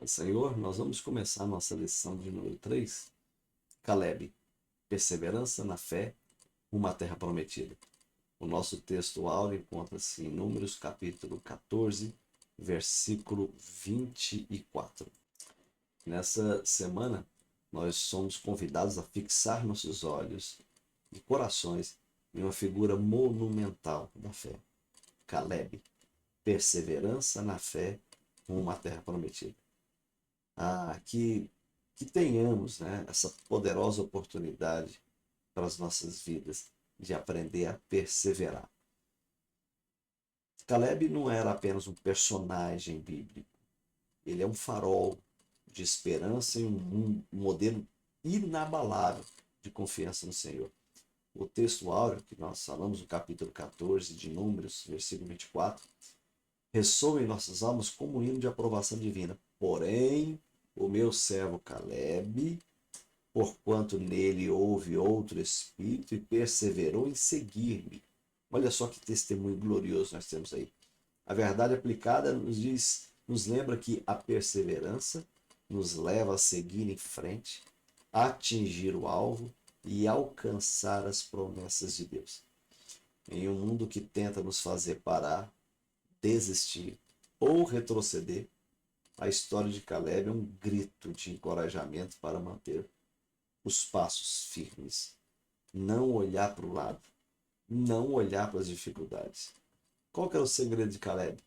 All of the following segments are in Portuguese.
Senhor, nós vamos começar a nossa lição de número 3. Caleb, perseverança na fé, uma terra prometida. O nosso texto áureo encontra-se em Números capítulo 14, versículo 24. Nessa semana, nós somos convidados a fixar nossos olhos e corações em uma figura monumental da fé. Caleb, perseverança na fé, uma terra prometida. Que tenhamos, né, essa poderosa oportunidade para as nossas vidas de aprender a perseverar. Caleb não era apenas um personagem bíblico, ele é um farol de esperança e um modelo inabalável de confiança no Senhor. O texto áureo que nós falamos, no capítulo 14 de Números, versículo 24, ressoa em nossas almas como um hino de aprovação divina. Porém, o meu servo Caleb, porquanto nele houve outro espírito e perseverou em seguir-me. Olha só que testemunho glorioso nós temos aí. A verdade aplicada nos lembra que a perseverança nos leva a seguir em frente, a atingir o alvo e alcançar as promessas de Deus. Em um mundo que tenta nos fazer parar, desistir ou retroceder, a história de Caleb é um grito de encorajamento para manter os passos firmes, não olhar para o lado, não olhar para as dificuldades. Qual que era o segredo de Caleb?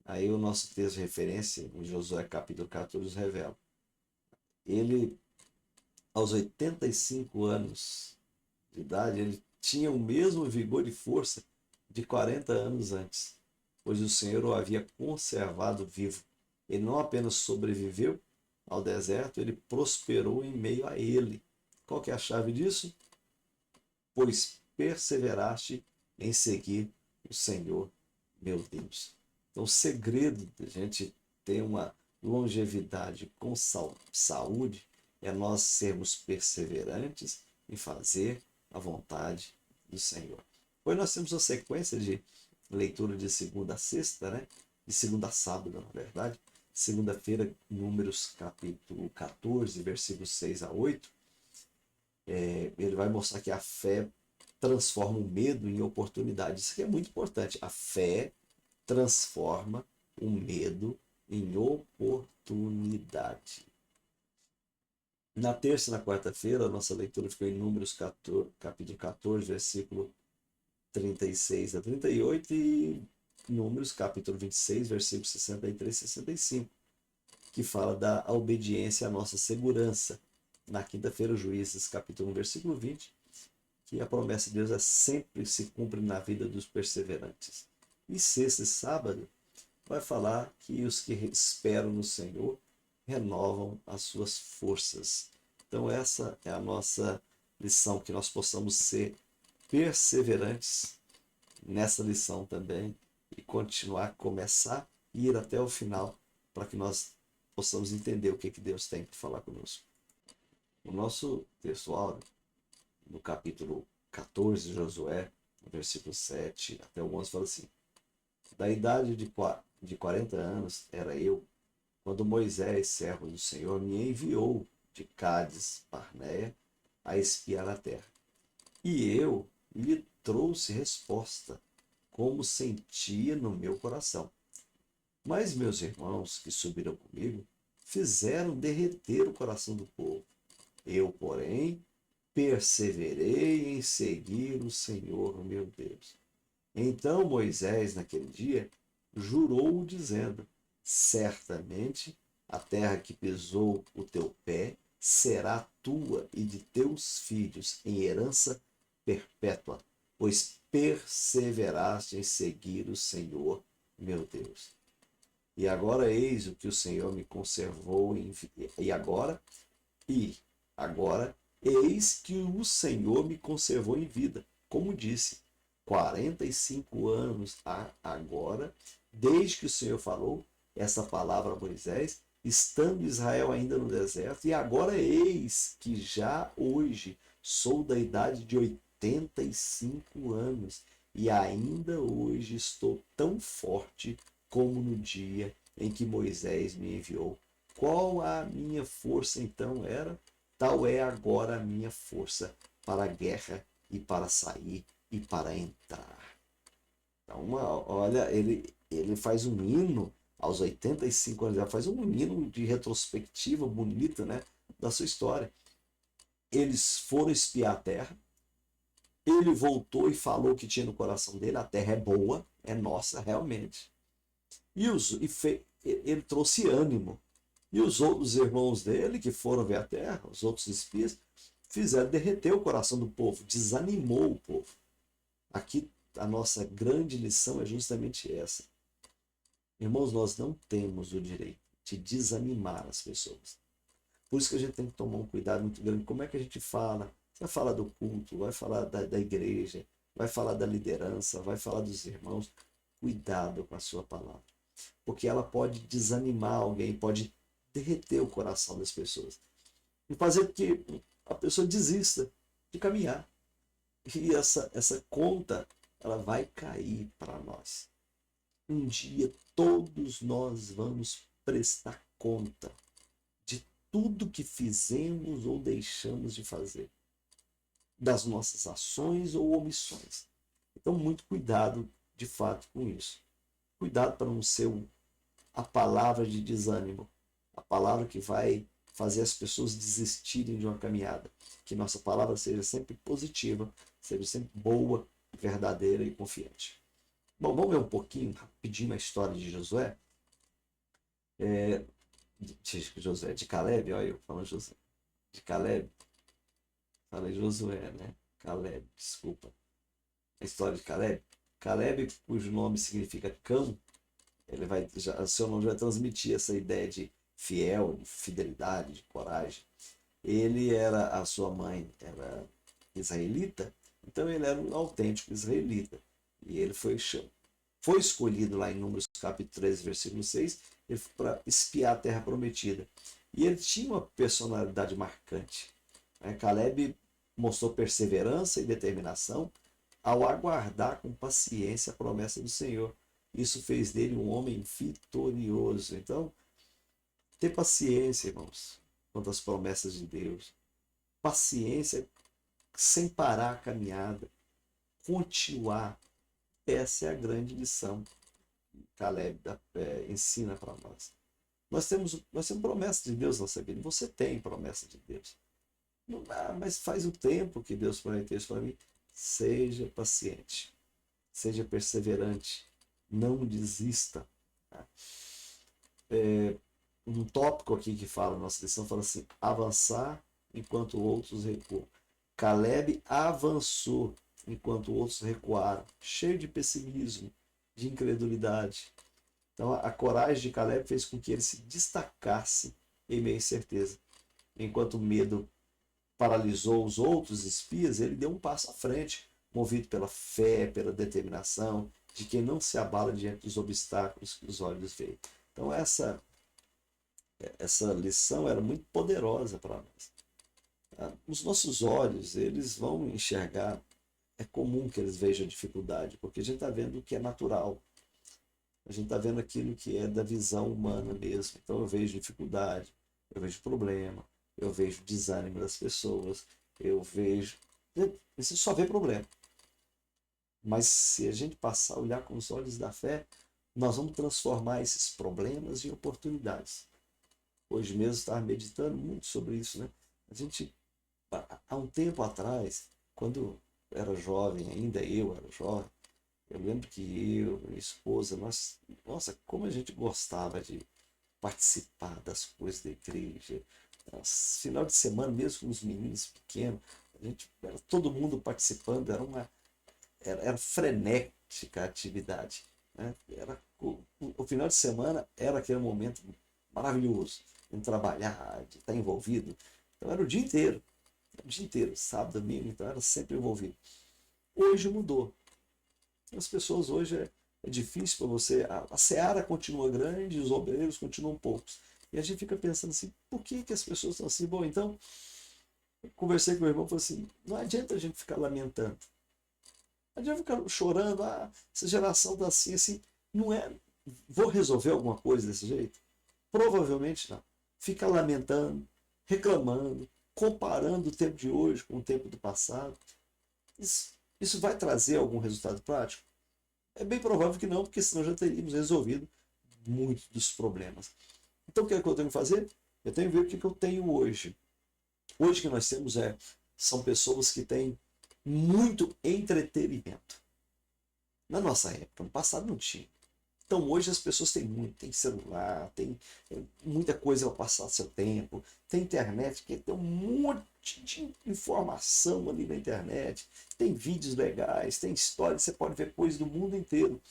Aí o nosso texto de referência, em Josué capítulo 14, revela. Ele, aos 85 anos de idade, ele tinha o mesmo vigor e força de 40 anos antes, pois o Senhor o havia conservado vivo. Ele não apenas sobreviveu ao deserto, ele prosperou em meio a ele. Qual que é a chave disso? Pois perseveraste em seguir o Senhor, meu Deus. Então, o segredo de a gente ter uma longevidade com saúde é nós sermos perseverantes em fazer a vontade do Senhor. Hoje nós temos uma sequência de leitura de segunda a sexta, né? De segunda a sábado, na verdade. Segunda-feira, Números capítulo 14, versículos 6 a 8. Ele vai mostrar que a fé transforma o medo em oportunidade. Isso aqui é muito importante. A fé transforma o medo em oportunidade. Na terça e na quarta-feira, a nossa leitura ficou em Números 14, capítulo 14, versículo 36 a 38 e Números capítulo 26, versículo 63 e 65, que fala da obediência à nossa segurança. Na quinta-feira, Juízes capítulo 1, versículo 20, que a promessa de Deus sempre se cumpre na vida dos perseverantes. E sexta e sábado vai falar que os que esperam no Senhor renovam as suas forças. Então essa é a nossa lição, que nós possamos ser perseverantes nessa lição também e continuar, começar e ir até o final para que nós possamos entender o que Deus tem para falar conosco. O nosso texto áureo, no capítulo 14 de Josué, versículo 7 até o 11, fala assim: da idade de 40 anos era eu, quando Moisés, servo do Senhor, me enviou de Cádiz, Barneia, a espiar a terra. E eu lhe trouxe resposta, como sentia no meu coração. Mas meus irmãos que subiram comigo fizeram derreter o coração do povo. Eu, porém, perseverei em seguir o Senhor meu Deus. Então Moisés, naquele dia, jurou, dizendo: certamente a terra que pisou o teu pé será tua e de teus filhos em herança perpétua, pois perseveraste em seguir o Senhor meu Deus. E agora eis o que o Senhor me conservou em e agora eis que o Senhor me conservou em vida, como disse, 45 anos agora, desde que o Senhor falou essa palavra a Moisés, estando Israel ainda no deserto, e agora eis que já hoje sou da idade de 85 anos, e ainda hoje estou tão forte como no dia em que Moisés me enviou qual a minha força então era, tal é agora a minha força para a guerra e para sair e para entrar. Então, olha, ele faz um hino aos 85 anos, ele faz um hino de retrospectiva bonita, né, da sua história. Eles foram espiar a terra, ele voltou e falou o que tinha no coração dele, a terra é boa, é nossa realmente. Ele trouxe ânimo. E os outros irmãos dele, que foram ver a terra, os outros espias, fizeram derreter o coração do povo, desanimou o povo. Aqui a nossa grande lição é justamente essa. Irmãos, nós não temos o direito de desanimar as pessoas. Por isso que a gente tem que tomar um cuidado muito grande. Como é que a gente fala? Vai falar do culto, vai falar da igreja, vai falar da liderança, vai falar dos irmãos. Cuidado com a sua palavra. Porque ela pode desanimar alguém, pode derreter o coração das pessoas. E fazer que a pessoa desista de caminhar. E essa conta, ela vai cair para nós. Um dia todos nós vamos prestar conta de tudo que fizemos ou deixamos de fazer, das nossas ações ou omissões. Então, muito cuidado, de fato, com isso. Cuidado para não ser a palavra de desânimo, a palavra que vai fazer as pessoas desistirem de uma caminhada. Que nossa palavra seja sempre positiva, seja sempre boa, verdadeira e confiante. Bom, vamos ver um pouquinho, rapidinho, a história de Josué. De Caleb, olha eu falando Josué. De Caleb. Falei Josué, né? Caleb, desculpa. A história de Caleb. Caleb, cujo nome significa cão, seu nome vai transmitir essa ideia de fiel, de fidelidade, de coragem. A sua mãe era israelita, então ele era um autêntico israelita. E ele foi escolhido lá em Números capítulo 13, versículo 6, para espiar a terra prometida. E ele tinha uma personalidade marcante. Caleb mostrou perseverança e determinação ao aguardar com paciência a promessa do Senhor. Isso fez dele um homem vitorioso. Então, ter paciência, irmãos, quanto às promessas de Deus. Paciência sem parar a caminhada. Continuar. Essa é a grande lição que Caleb ensina para nós. Nós temos promessa de Deus na nossa vida. Você tem promessa de Deus. Mas faz o tempo que Deus prometeu isso para mim. Seja paciente. Seja perseverante. Não desista. Um tópico aqui que fala, na nossa lição, fala assim: avançar enquanto outros recuam. Caleb avançou enquanto outros recuaram, cheio de pessimismo, de incredulidade. Então a coragem de Caleb fez com que ele se destacasse em meio à incerteza. Enquanto o medo paralisou os outros espias, ele deu um passo à frente, movido pela fé, pela determinação, de quem não se abala diante dos obstáculos que os olhos veem. Então essa lição era muito poderosa para nós. Os nossos olhos, eles vão enxergar, é comum que eles vejam dificuldade, porque a gente está vendo o que é natural. A gente está vendo aquilo que é da visão humana mesmo. Então eu vejo dificuldade, eu vejo problema, eu vejo desânimo das pessoas, eu vejo... Você só vê problema. Mas se a gente passar a olhar com os olhos da fé, nós vamos transformar esses problemas em oportunidades. Hoje mesmo estava meditando muito sobre isso, né? Há um tempo atrás, quando eu era jovem, ainda eu era jovem, eu lembro que minha esposa, nossa, como a gente gostava de participar das coisas da igreja. Final de semana, mesmo com os meninos pequenos, era todo mundo participando, era frenética a atividade. Né? O final de semana era aquele momento maravilhoso, de trabalhar, de estar envolvido. Então era o dia inteiro, sábado, domingo, então era sempre envolvido. Hoje mudou. As pessoas hoje é difícil para você, a seara continua grande, os obreiros continuam poucos. E a gente fica pensando assim, por que as pessoas estão assim? Bom, então, eu conversei com o meu irmão e falei assim, não adianta a gente ficar lamentando. Não adianta ficar chorando, essa geração está assim, não é, vou resolver alguma coisa desse jeito? Provavelmente não. fica lamentando, reclamando, comparando o tempo de hoje com o tempo do passado. Isso vai trazer algum resultado prático? É bem provável que não, porque senão já teríamos resolvido muitos dos problemas. Então o que é que eu tenho que fazer? Eu tenho que ver o que eu tenho hoje. Hoje que nós temos são pessoas que têm muito entretenimento. Na nossa época, no passado não tinha. Então hoje as pessoas têm muito, tem celular, tem muita coisa para passar seu tempo, tem internet, que tem um monte de informação ali na internet, tem vídeos legais, tem histórias, você pode ver coisas do mundo inteiro.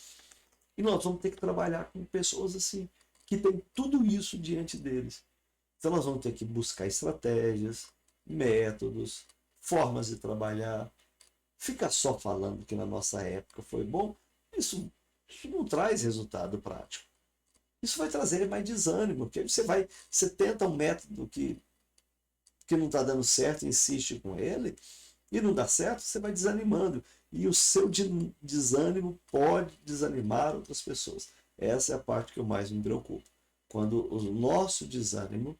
E nós vamos ter que trabalhar com pessoas assim, que tem tudo isso diante deles. Então nós vamos ter que buscar estratégias, métodos, formas de trabalhar. Ficar só falando que na nossa época foi bom, isso não traz resultado prático. Isso vai trazer mais desânimo, porque você tenta um método que não está dando certo, insiste com ele, e não dá certo, você vai desanimando. E o seu desânimo pode desanimar outras pessoas. Essa é a parte que eu mais me preocupo. Quando o nosso desânimo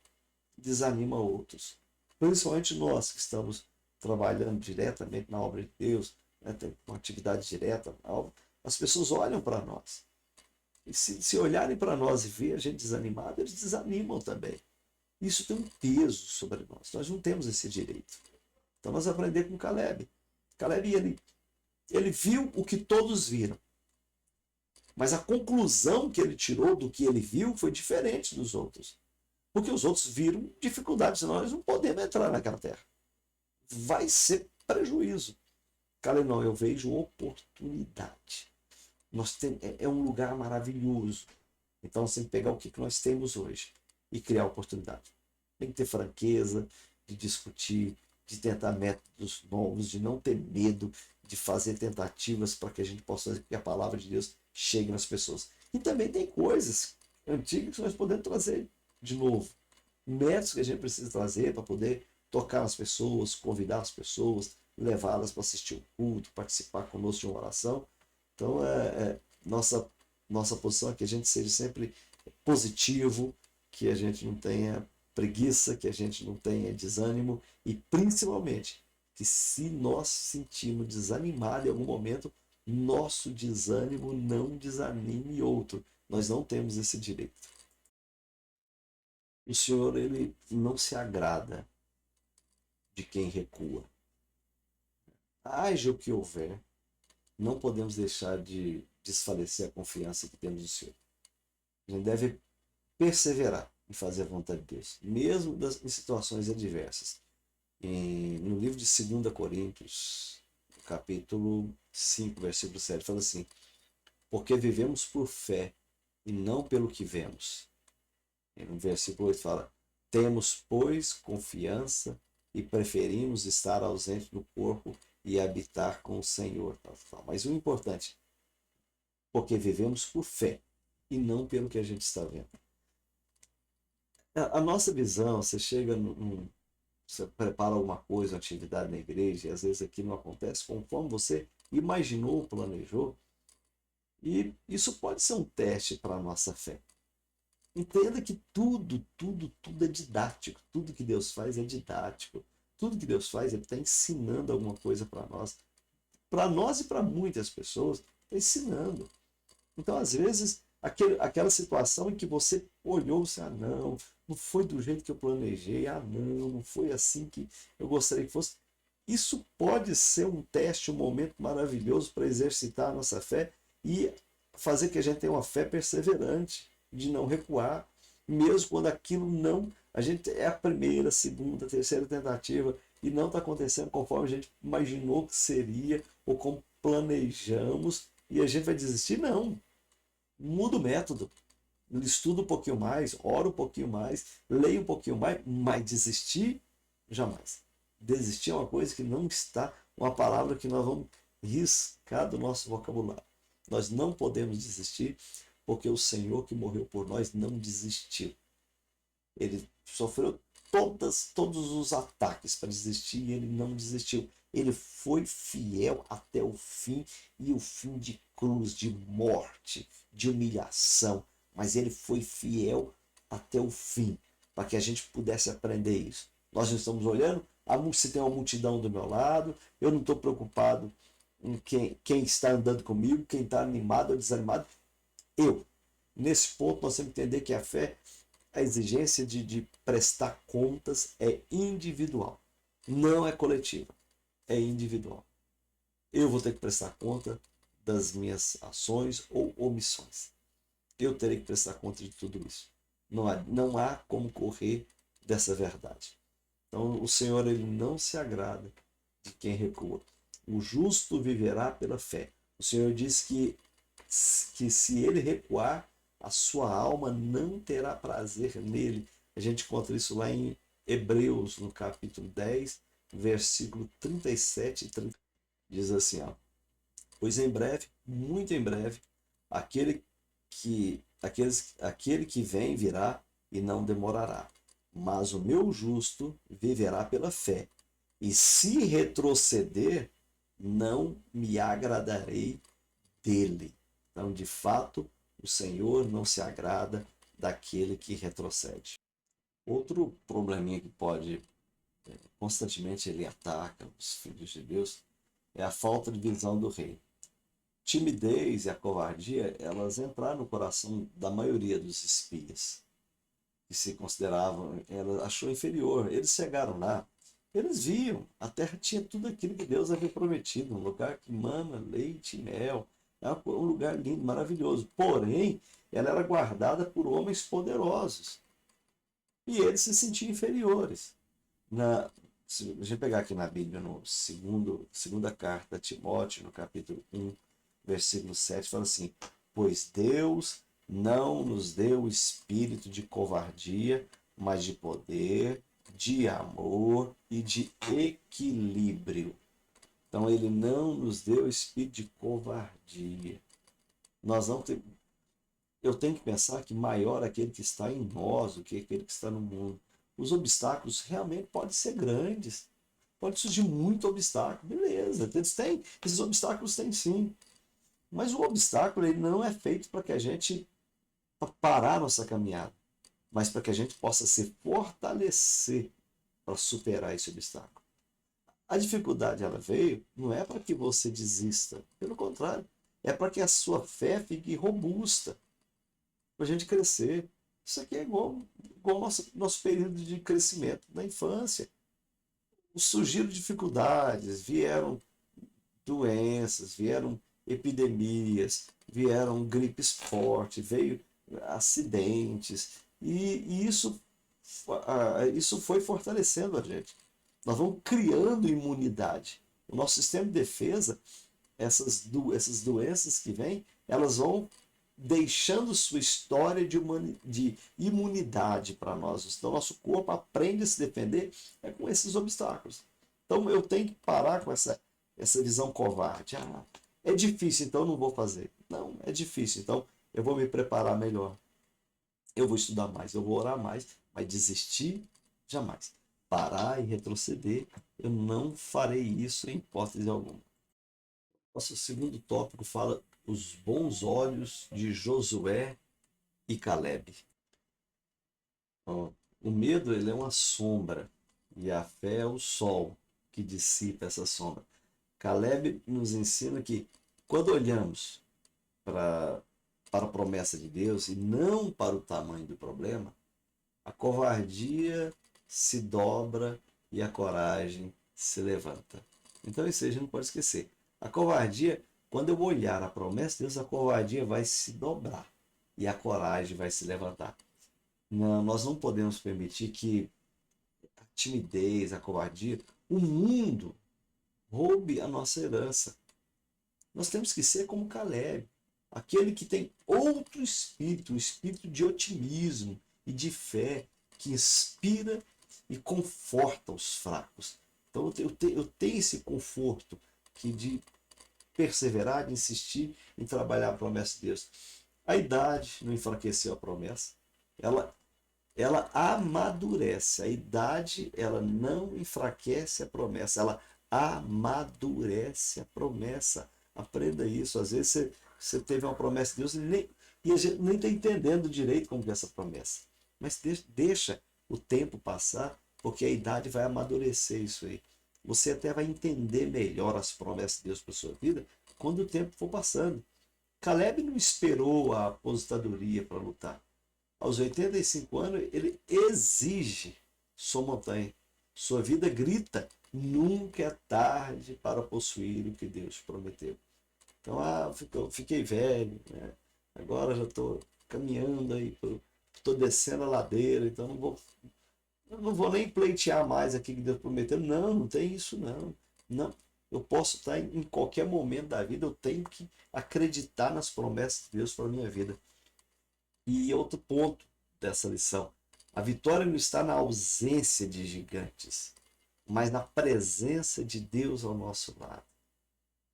desanima outros. Principalmente nós que estamos trabalhando diretamente na obra de Deus, né, tem uma atividade direta na obra, as pessoas olham para nós. E se olharem para nós e ver a gente desanimado, eles desanimam também. Isso tem um peso sobre nós. Nós não temos esse direito. Então nós aprendemos com Caleb. Caleb, ele viu o que todos viram. Mas a conclusão que ele tirou do que ele viu foi diferente dos outros. Porque os outros viram dificuldades, senão nós não podemos entrar naquela terra. Vai ser prejuízo. Caleb, não, eu vejo oportunidade. É um lugar maravilhoso. Então nós temos que pegar o que nós temos hoje e criar oportunidade. Tem que ter franqueza de discutir, de tentar métodos novos, de não ter medo de fazer tentativas para que a gente possa que a palavra de Deus chegue nas pessoas. E também tem coisas antigas que nós podemos trazer de novo. Métodos que a gente precisa trazer para poder tocar as pessoas, convidar as pessoas, levá-las para assistir o culto, participar conosco de uma oração. Então, nossa posição é que a gente seja sempre positivo, que a gente não tenha preguiça, que a gente não tenha desânimo e, principalmente, que se nós sentirmos desanimado em algum momento, nosso desânimo não desanime outro. Nós não temos esse direito. O Senhor, ele não se agrada de quem recua. Haja o que houver, não podemos deixar de desfalecer a confiança que temos no Senhor. A gente deve perseverar em fazer a vontade de Deus, mesmo em situações adversas. No livro de 2 Coríntios, capítulo 5, versículo 7, fala assim: porque vivemos por fé e não pelo que vemos. E no versículo 8 fala: temos, pois, confiança e preferimos estar ausente do corpo e habitar com o Senhor. Mas o importante, porque vivemos por fé e não pelo que a gente está vendo. A nossa visão, você chega você prepara alguma coisa, uma atividade na igreja, e às vezes aquilo não acontece conforme você imaginou, planejou, e isso pode ser um teste para a nossa fé. Entenda que tudo é didático. Tudo que Deus faz é didático. Tudo que Deus faz, Ele está ensinando alguma coisa para nós. Para nós e para muitas pessoas, está ensinando. Então, às vezes, aquela situação em que você olhou e disse: ah, não foi do jeito que eu planejei, ah, não foi assim que eu gostaria que fosse. Isso pode ser um teste, um momento maravilhoso para exercitar a nossa fé e fazer que a gente tenha uma fé perseverante, de não recuar, mesmo quando aquilo não. A gente é a primeira, segunda, terceira tentativa e não está acontecendo conforme a gente imaginou que seria ou como planejamos, e a gente vai desistir? Não. Muda o método. Estuda um pouquinho mais, ora um pouquinho mais, leia um pouquinho mais, mas desistir? Jamais. Desistir é uma coisa que não está, uma palavra que nós vamos riscar do nosso vocabulário. Nós não podemos desistir, porque o Senhor que morreu por nós não desistiu. Ele sofreu todos os ataques para desistir e ele não desistiu. Ele foi fiel até o fim, e o fim de cruz, de morte, de humilhação. Mas ele foi fiel até o fim. para que a gente pudesse aprender isso. Nós não estamos olhando se tem uma multidão do meu lado, eu não estou preocupado em quem está andando comigo, quem está animado ou desanimado. Nesse ponto, nós temos que entender que a fé, a exigência de prestar contas é individual, não é coletiva, é individual. Eu vou ter que prestar conta das minhas ações ou omissões. Eu terei que prestar conta de tudo isso. Não há como correr dessa verdade. Então, o Senhor, ele não se agrada de quem recua. O justo viverá pela fé. O Senhor diz que se ele recuar, a sua alma não terá prazer nele. A gente encontra isso lá em Hebreus, no capítulo 10, versículo 37 e 30. Diz assim, ó, pois em breve, muito em breve, aquele que vem virá e não demorará. Mas o meu justo viverá pela fé. E se retroceder, não me agradarei dele. Então, de fato, o Senhor não se agrada daquele que retrocede. Outro probleminha que pode, constantemente ele ataca os filhos de Deus, é a falta de visão do reino. Timidez e a covardia, elas entraram no coração da maioria dos espias, que se consideravam, ela achou inferior. Eles chegaram lá, eles viam, a terra tinha tudo aquilo que Deus havia prometido, um lugar que mana leite e mel, um lugar lindo, maravilhoso. Porém, ela era guardada por homens poderosos. E eles se sentiam inferiores. Se a gente pegar aqui na Bíblia, segunda carta a Timóteo, no capítulo 1, versículo 7, fala assim: pois Deus não nos deu espírito de covardia, mas de poder, de amor e de equilíbrio. Então, ele não nos deu espírito de covardia. Nós não temos. Eu tenho que pensar que maior é aquele que está em nós do que aquele que está no mundo. Os obstáculos realmente podem ser grandes. Pode surgir muito obstáculo. Beleza, esses obstáculos têm sim. Mas o obstáculo ele não é feito para que a gente parar nossa caminhada, mas para que a gente possa se fortalecer para superar esse obstáculo. A dificuldade ela veio não é para que você desista, pelo contrário, é para que a sua fé fique robusta, para a gente crescer. Isso aqui é igual ao nosso período de crescimento na infância. Surgiram dificuldades, vieram doenças, vieram epidemias, vieram gripes fortes, veio acidentes, e isso foi fortalecendo a gente. Nós vamos criando imunidade. O nosso sistema de defesa, essas doenças que vêm, elas vão deixando sua história de imunidade para nós. Então, nosso corpo aprende a se defender com esses obstáculos. Então, eu tenho que parar com essa visão covarde. É difícil, então não vou fazer. Não, é difícil, então eu vou me preparar melhor. Eu vou estudar mais, eu vou orar mais, mas desistir, jamais. Parar e retroceder, eu não farei isso em hipótese alguma. Nosso segundo tópico fala os bons olhos de Josué e Caleb. O medo ele é uma sombra e a fé é o sol que dissipa essa sombra. Caleb nos ensina que quando olhamos para a promessa de Deus e não para o tamanho do problema, a covardia se dobra e a coragem se levanta. Então isso aí a gente não pode esquecer. A covardia, quando eu olhar a promessa de Deus, a covardia vai se dobrar e a coragem vai se levantar. Não, nós não podemos permitir que a timidez, a covardia, o mundo roube a nossa herança. Nós temos que ser como Caleb, aquele que tem outro espírito, o espírito de otimismo e de fé, que inspira e conforta os fracos. Então eu tenho esse conforto de perseverar, de insistir em trabalhar a promessa de Deus. A idade não enfraqueceu a promessa, ela amadurece. A idade ela não enfraquece a promessa, ela amadurece a promessa. Aprenda isso. Às vezes você teve uma promessa de Deus e a gente nem está entendendo direito como é essa promessa. Mas deixa o tempo passar, porque a idade vai amadurecer isso aí. Você até vai entender melhor as promessas de Deus para sua vida quando o tempo for passando. Caleb não esperou a aposentadoria para lutar. Aos 85 anos, ele exige sua montanha. Sua vida grita: nunca é tarde para possuir o que Deus prometeu. Então, fiquei velho, né? Agora já estou caminhando aí, estou descendo a ladeira, então não vou nem pleitear mais aquilo que Deus prometeu. Não, não tem isso não. Não, eu posso estar em qualquer momento da vida, eu tenho que acreditar nas promessas de Deus para a minha vida. E outro ponto dessa lição: a vitória não está na ausência de gigantes, mas na presença de Deus ao nosso lado.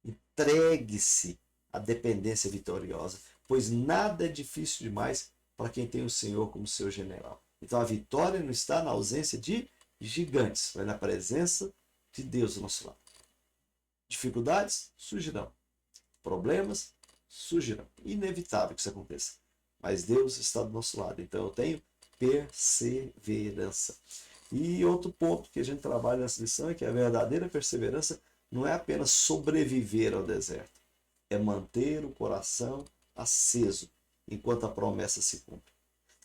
Entregue-se à dependência vitoriosa, pois nada é difícil demais para quem tem o Senhor como seu general. Então a vitória não está na ausência de gigantes, mas na presença de Deus ao nosso lado. Dificuldades surgirão, problemas surgirão, inevitável que isso aconteça, mas Deus está do nosso lado. Então eu tenho perseverança. E outro ponto que a gente trabalha nessa lição é que a verdadeira perseverança não é apenas sobreviver ao deserto, é manter o coração aceso enquanto a promessa se cumpre.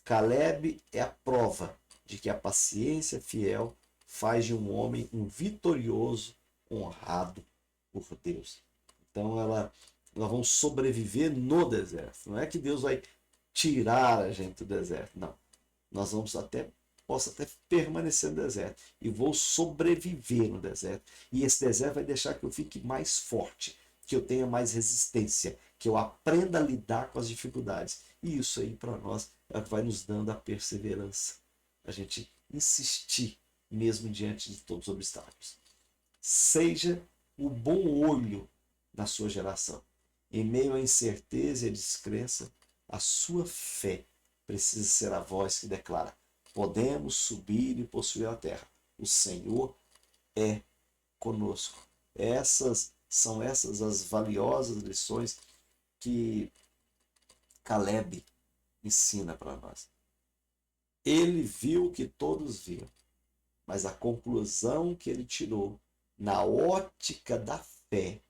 Caleb é a prova de que a paciência fiel faz de um homem um vitorioso, honrado por Deus. Então nós vamos sobreviver no deserto. Não é que Deus vai tirar a gente do deserto, não. Nós posso até permanecer no deserto e vou sobreviver no deserto. E esse deserto vai deixar que eu fique mais forte, que eu tenha mais resistência, que eu aprenda a lidar com as dificuldades. E isso aí para nós é o que vai nos dando a perseverança. A gente insistir mesmo diante de todos os obstáculos. Seja o bom olho da sua geração. Em meio à incerteza e à descrença, a sua fé precisa ser a voz que declara: podemos subir e possuir a terra. O Senhor é conosco. São essas as valiosas lições que Caleb ensina para nós. Ele viu o que todos viram, mas a conclusão que ele tirou na ótica da fé,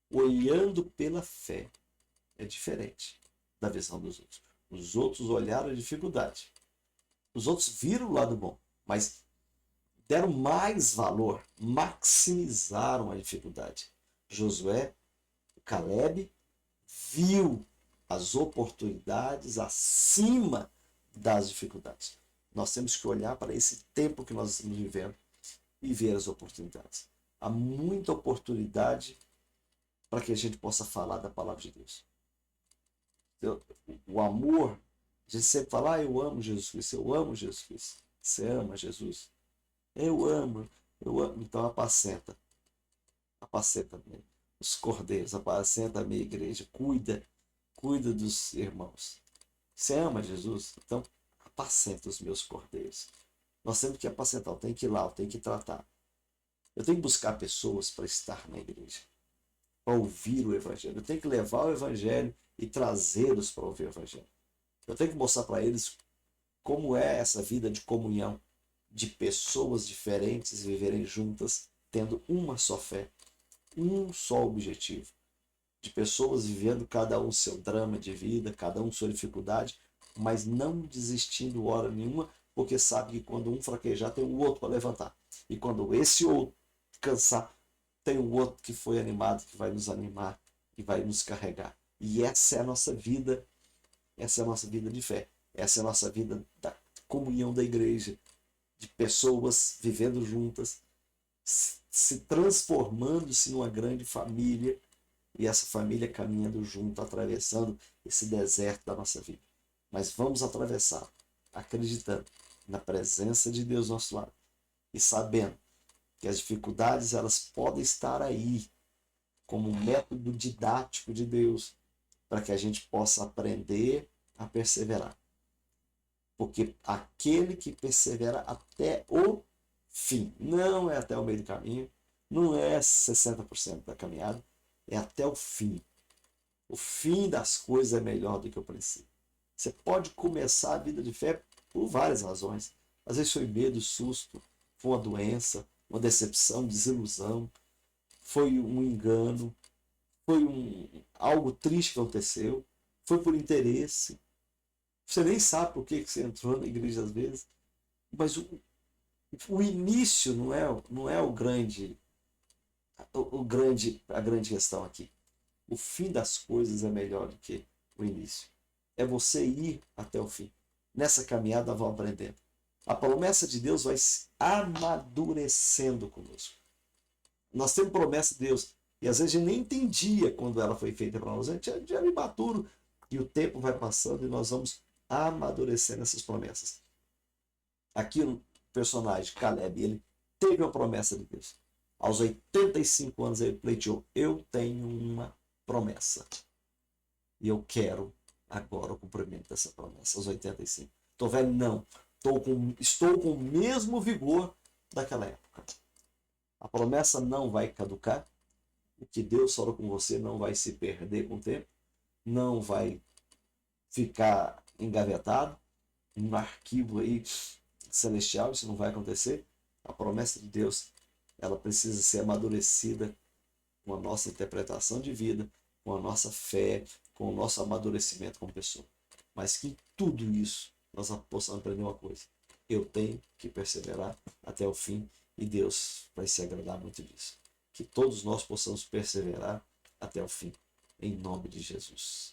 olhando pela fé, é diferente da visão dos outros. Os outros olharam a dificuldade. Os outros viram o lado bom, mas deram mais valor, maximizaram a dificuldade. Josué, Caleb, viu as oportunidades acima das dificuldades. Nós temos que olhar para esse tempo que nós estamos vivendo e ver as oportunidades. Há muita oportunidade para que a gente possa falar da palavra de Deus. O amor, a gente sempre fala: eu amo Jesus Cristo, eu amo Jesus Cristo. Você ama Jesus? Eu amo. Então apacenta os cordeiros, apacenta a minha igreja, cuida dos irmãos. Você ama Jesus? Então apacenta os meus cordeiros. Nós temos que apacentar, eu tenho que ir lá, eu tenho que tratar. Eu tenho que buscar pessoas para estar na igreja, para ouvir o evangelho. Eu tenho que levar o evangelho e trazê-los para ouvir o evangelho. Eu tenho que mostrar para eles como é essa vida de comunhão, de pessoas diferentes viverem juntas, tendo uma só fé, um só objetivo, de pessoas vivendo cada um seu drama de vida, cada um sua dificuldade, mas não desistindo hora nenhuma, porque sabe que quando um fraquejar tem o outro para levantar, e quando esse outro cansar, tem o outro que foi animado, que vai nos animar e vai nos carregar. E essa é a nossa vida, essa é a nossa vida de fé, essa é a nossa vida da comunhão da igreja, de pessoas vivendo juntas, se transformando-se numa grande família, e essa família caminhando junto, atravessando esse deserto da nossa vida. Mas vamos atravessar, acreditando na presença de Deus ao nosso lado e sabendo que as dificuldades elas podem estar aí como um método didático de Deus para que a gente possa aprender a perseverar. Porque aquele que persevera até o fim, não é até o meio do caminho, não é 60% da caminhada, é até o fim. O fim das coisas é melhor do que o princípio. Você pode começar a vida de fé por várias razões. Às vezes foi medo, susto, foi uma doença, uma decepção, desilusão, foi um engano, foi algo triste que aconteceu, foi por interesse. Você nem sabe por que você entrou na igreja às vezes, mas o início não é a grande questão aqui. O fim das coisas é melhor do que o início. É você ir até o fim. Nessa caminhada vão aprendendo. A promessa de Deus vai se amadurecendo conosco. Nós temos promessa de Deus e às vezes a gente nem entendia quando ela foi feita para nós. A gente era imaturo e o tempo vai passando e nós vamos amadurecendo essas promessas. Aqui o personagem Caleb, ele teve uma promessa de Deus. Aos 85 anos ele pleiteou: eu tenho uma promessa. E eu quero agora o cumprimento dessa promessa, aos 85. Estou velho? Não. Estou com o mesmo vigor daquela época. A promessa não vai caducar. O que Deus falou com você não vai se perder com o tempo. Não vai ficar engavetado um arquivo aí celestial. Isso não vai acontecer. A promessa de Deus, ela precisa ser amadurecida com a nossa interpretação de vida, com a nossa fé, com o nosso amadurecimento como pessoa. Mas que tudo isso nós possamos aprender uma coisa: eu tenho que perseverar até o fim e Deus vai se agradar muito disso. Que todos nós possamos perseverar até o fim, em nome de Jesus.